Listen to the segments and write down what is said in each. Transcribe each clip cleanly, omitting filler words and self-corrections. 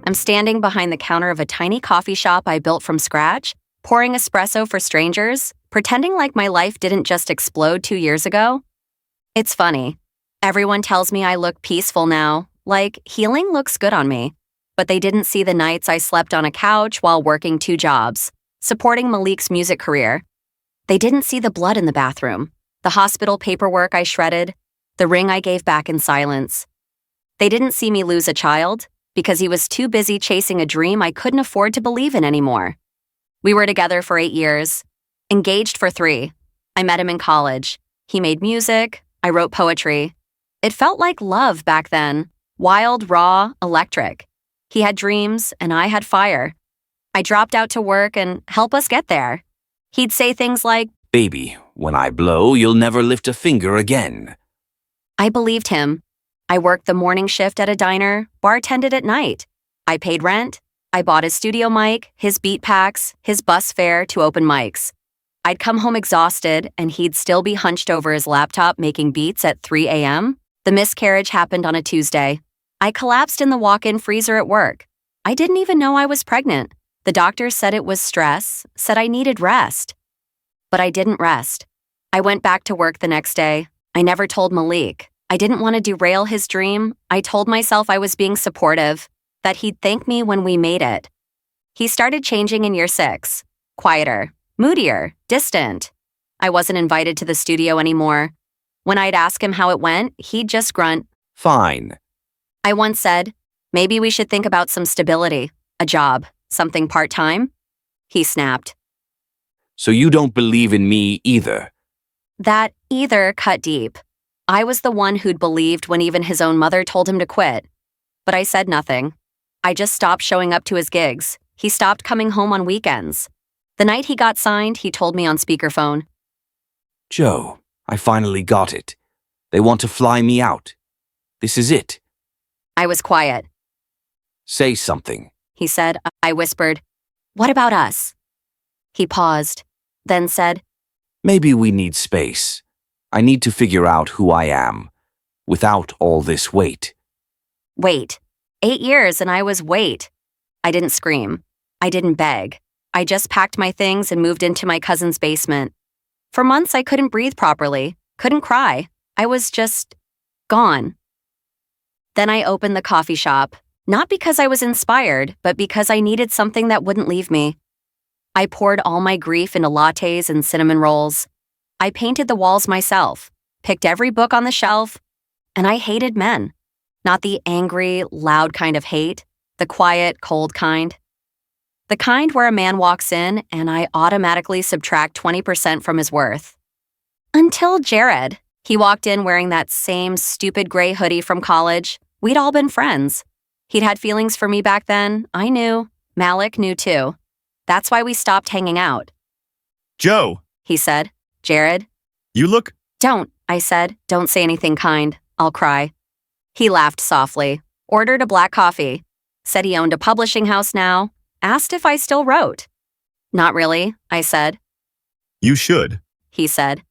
I'm standing behind the counter of a tiny coffee shop I built from scratch, pouring espresso for strangers, pretending like my life didn't just explode 2 years ago. It's funny. Everyone tells me I look peaceful now, like healing looks good on me. But they didn't see the nights I slept on a couch while working 2 jobs, supporting Malik's music career. They didn't see the blood in the bathroom, the hospital paperwork I shredded, the ring I gave back in silence. They didn't see me lose a child because he was too busy chasing a dream I couldn't afford to believe in anymore. We were together for 8 years, engaged for 3. I met him in college. He made music, I wrote poetry. It felt like love back then, wild, raw, electric. He had dreams and I had fire. I dropped out to work and help us get there. He'd say things like, "Baby, when I blow, you'll never lift a finger again." I believed him. I worked the morning shift at a diner, bartended at night. I paid rent. I bought his studio mic, his beat packs, his bus fare to open mics. I'd come home exhausted and he'd still be hunched over his laptop making beats at 3 a.m. The miscarriage happened on a Tuesday. I collapsed in the walk-in freezer at work. I didn't even know I was pregnant. The doctor said it was stress, said I needed rest. But I didn't rest. I went back to work the next day. I never told Malik. I didn't want to derail his dream. I told myself I was being supportive, that he'd thank me when we made it. He started changing in year 6. Quieter, moodier, distant. I wasn't invited to the studio anymore. When I'd ask him how it went, he'd just grunt. Fine. I once said, maybe we should think about some stability, a job, something part-time. He snapped. So you don't believe in me either? That either cut deep. I was the one who'd believed when even his own mother told him to quit. But I said nothing. I just stopped showing up to his gigs. He stopped coming home on weekends. The night he got signed, he told me on speakerphone. "Joe, I finally got it. They want to fly me out. This is it." I was quiet. "Say something," he said. I whispered, "What about us?" He paused, then said, "Maybe we need space. I need to figure out who I am, without all this weight." Wait. 8 years and I was wait. I didn't scream. I didn't beg. I just packed my things and moved into my cousin's basement. For months I couldn't breathe properly, couldn't cry. I was just gone. Then I opened the coffee shop, not because I was inspired, but because I needed something that wouldn't leave me. I poured all my grief into lattes and cinnamon rolls. I painted the walls myself, picked every book on the shelf, and I hated men. Not the angry, loud kind of hate, the quiet, cold kind. The kind where a man walks in and I automatically subtract 20% from his worth. Until Jared. He walked in wearing that same stupid gray hoodie from college. We'd all been friends. He'd had feelings for me back then. I knew. Malik knew too. That's why we stopped hanging out. "Joe," he said. "Jared?" "You look..." "Don't," I said. "Don't say anything kind. I'll cry." He laughed softly, ordered a black coffee, said he owned a publishing house now, asked if I still wrote. "Not really," I said. "You should," he said.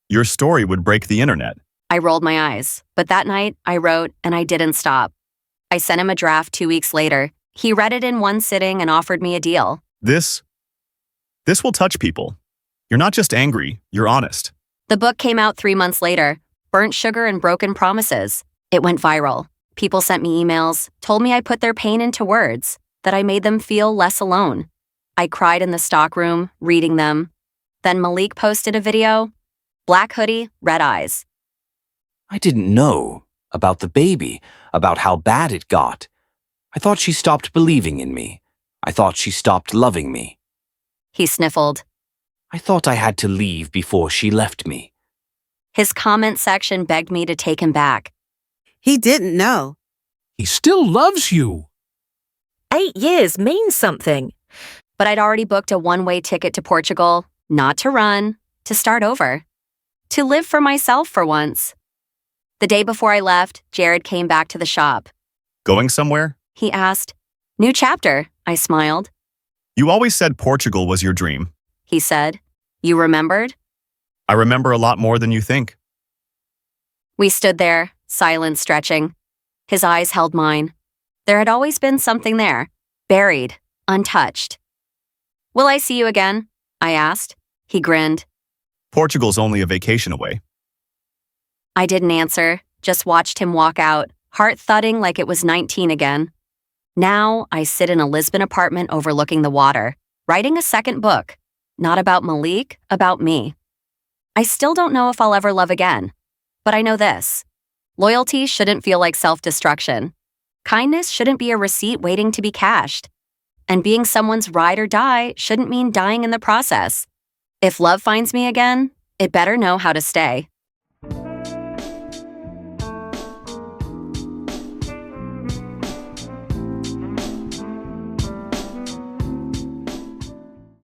"Your story would break the internet." I rolled my eyes, but that night I wrote and I didn't stop. I sent him a draft 2 weeks later. He read it in one sitting and offered me a deal. This will touch people. You're not just angry, you're honest." The book came out 3 months later, Burnt Sugar and Broken Promises. It went viral. People sent me emails, told me I put their pain into words, that I made them feel less alone. I cried in the stockroom, reading them. Then Malik posted a video. Black hoodie, red eyes. "I didn't know about the baby, about how bad it got. I thought she stopped believing in me. I thought she stopped loving me. He sniffled. I thought I had to leave before she left me." His comment section begged me to take him back. He didn't know. He still loves you. 8 years means something. But I'd already booked a one-way ticket to Portugal, not to run, to start over. To live for myself for once. The day before I left, Jared came back to the shop. "Going somewhere?" He asked. "New chapter," I smiled. "You always said Portugal was your dream." He said. "You remembered?" "I remember a lot more than you think." We stood there, silent, stretching. His eyes held mine. There had always been something there, buried, untouched. Will I see you again? I asked. He grinned. Portugal's only a vacation away. I didn't answer, just watched him walk out, heart thudding like it was 19 again. Now I sit in a Lisbon apartment overlooking the water, writing a second book. Not about Malik, about me. I still don't know if I'll ever love again. But I know this. Loyalty shouldn't feel like self-destruction. Kindness shouldn't be a receipt waiting to be cashed. And being someone's ride or die shouldn't mean dying in the process. If love finds me again, it better know how to stay.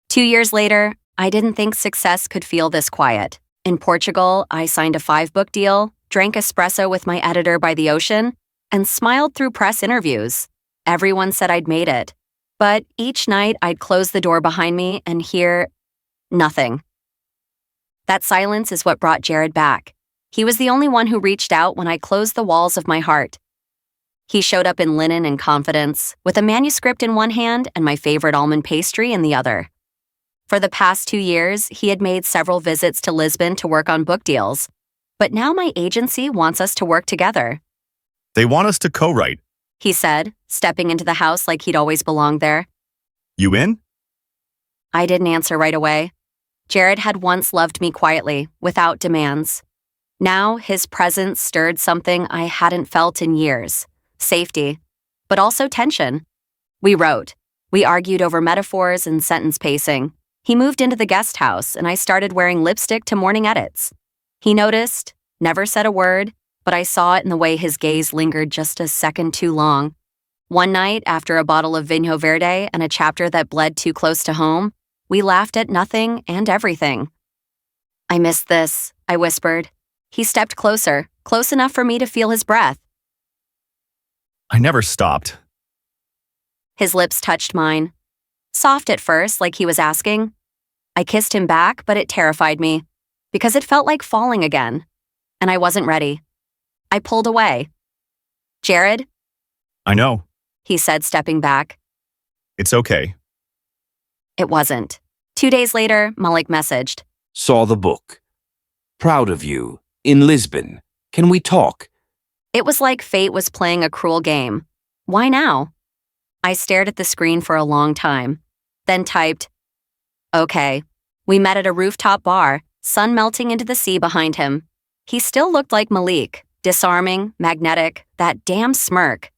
Two years later, I didn't think success could feel this quiet. In Portugal, I signed a 5-book deal, drank espresso with my editor by the ocean, and smiled through press interviews. Everyone said I'd made it. But each night, I'd close the door behind me and hear nothing. That silence is what brought Jared back. He was the only one who reached out when I closed the walls of my heart. He showed up in linen and confidence, with a manuscript in one hand and my favorite almond pastry in the other. For the past 2 years, he had made several visits to Lisbon to work on book deals. But now my agency wants us to work together. They want us to co-write. He said, stepping into the house like he'd always belonged there. You in? I didn't answer right away. Jared had once loved me quietly, without demands. Now his presence stirred something I hadn't felt in years. Safety, but also tension. We wrote. We argued over metaphors and sentence pacing. He moved into the guest house, and I started wearing lipstick to morning edits. He noticed, never said a word, but I saw it in the way his gaze lingered just a second too long. One night, after a bottle of Vinho Verde and a chapter that bled too close to home, we laughed at nothing and everything. I missed this, I whispered. He stepped closer, close enough for me to feel his breath. I never stopped. His lips touched mine. Soft at first, like he was asking. I kissed him back, but it terrified me, because it felt like falling again, and I wasn't ready. I pulled away. Jared? I know. He said, stepping back. It's okay. It wasn't. 2 days later, Malik messaged. Saw the book. Proud of you. In Lisbon. Can we talk? It was like fate was playing a cruel game. Why now? I stared at the screen for a long time, then typed, okay. We met at a rooftop bar, sun melting into the sea behind him. He still looked like Malik, disarming, magnetic, that damn smirk.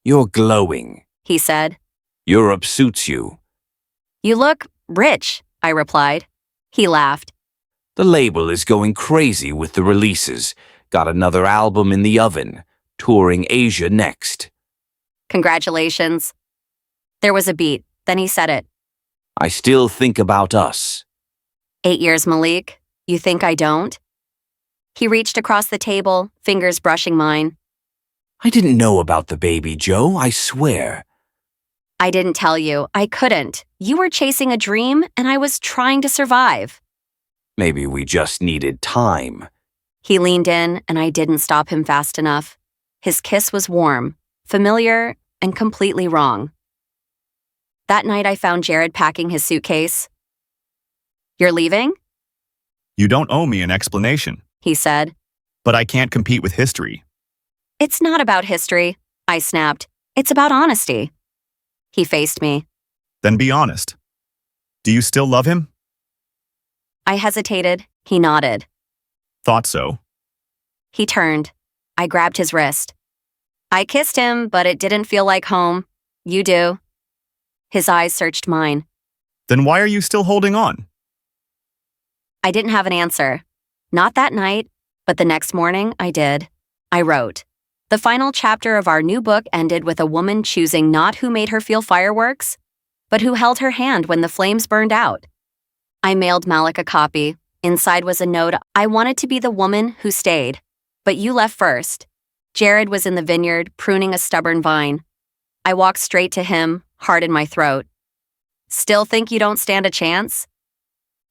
You're glowing, He said. Europe suits you. You look rich, I replied. He laughed. The label is going crazy with the releases. Got another album in the oven. Touring Asia next. Congratulations. There was a beat, then he said it. I still think about us. 8 years, Malik. You think I don't? He reached across the table, fingers brushing mine. I didn't know about the baby, Joe, I swear. I didn't tell you. I couldn't. You were chasing a dream, and I was trying to survive. Maybe we just needed time. He leaned in, and I didn't stop him fast enough. His kiss was warm, familiar, and completely wrong. That night I found Jared packing his suitcase. You're leaving? You don't owe me an explanation. He said. But I can't compete with history. It's not about history, I snapped. It's about honesty. He faced me. Then be honest. Do you still love him? I hesitated. He nodded. Thought so. He turned. I grabbed his wrist. I kissed him, but it didn't feel like home. You do. His eyes searched mine. Then why are you still holding on? I didn't have an answer. Not that night, but the next morning I did. I wrote. The final chapter of our new book ended with a woman choosing not who made her feel fireworks, but who held her hand when the flames burned out. I mailed Malik a copy. Inside was a note. I wanted to be the woman who stayed, but you left first. Jared was in the vineyard, pruning a stubborn vine. I walked straight to him, heart in my throat. Still think you don't stand a chance?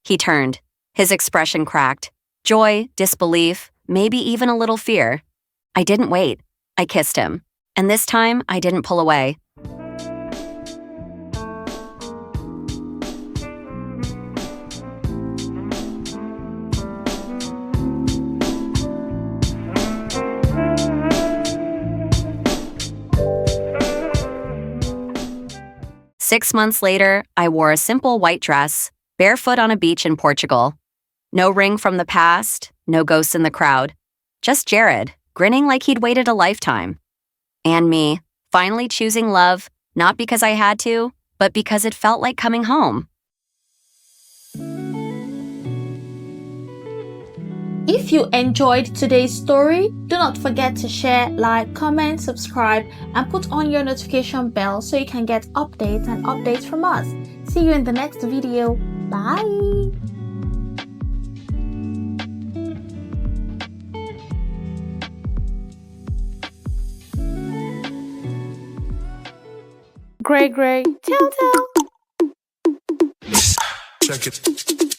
He turned. His expression cracked. Joy, disbelief, maybe even a little fear. I didn't wait. I kissed him. And this time, I didn't pull away. 6 months later, I wore a simple white dress, barefoot on a beach in Portugal. No ring from the past, no ghosts in the crowd. Just Jared, grinning like he'd waited a lifetime. And me, finally choosing love, not because I had to, but because it felt like coming home. If you enjoyed today's story, do not forget to share, like, comment, subscribe, and put on your notification bell so you can get updates from us. See you in the next video. Bye! Gray, tell. Check it.